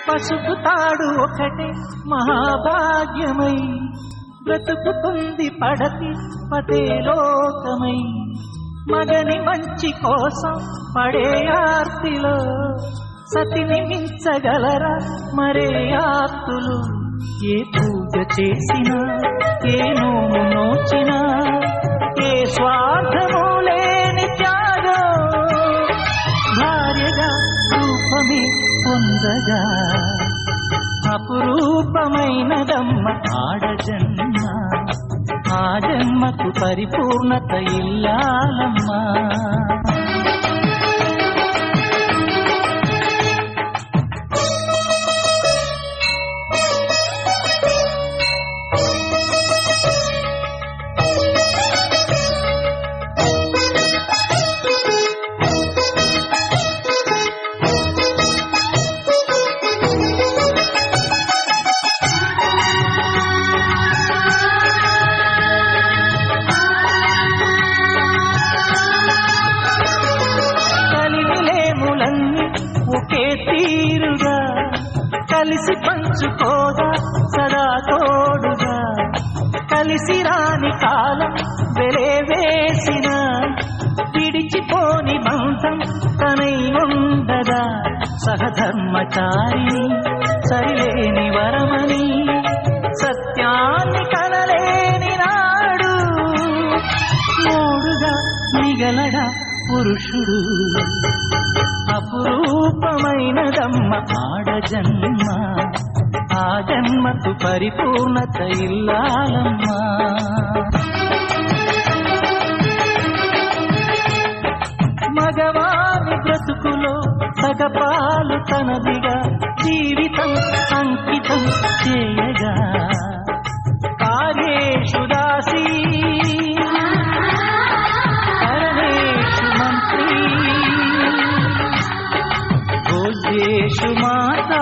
పసుపు తాడు ఒకటే మహాభాగ్యమై బ్రతుకుతుంది పడతి పదే లోకమై. మగని మంచి కోసం పడే ఆర్తిలో సతిని మించగలరా మరే ఆర్తులు. ఏ పూజ చేసినా ఏ నోము నోచినా ఏ స్వార్థము లేని త్యాగం భార్యగా రూపమే పొందగా అపురూపమైనదమ్మ ఆడజన్మ. ఆ జన్మకు పరిపూర్ణత ఇల్లాలమ్మా. ఒకే తీరుగా కలిసి పంచుకోగా సదా తోడుగా కలిసి రాని కాలం వెలే వేసిన విడిచిపోని బంధం తనై ఉండదా. సహధర్మచారి సరిలేని వరమని సత్యాన్ని కనలేని నాడు మూడుగా మిగలడా పురుషుడు. అపురూపమైనదమ్మ ఆడజన్మ. ఆ జన్మకు పరిపూర్ణత ఇల్లాలమ్మా. మగవాని బ్రతుకులో సగపాలు తనదిగా జీవితం అంకితం చేయగా కార్యేషు దాసీ కరణేషు మంత్రీ భోజ్యేషు మాతా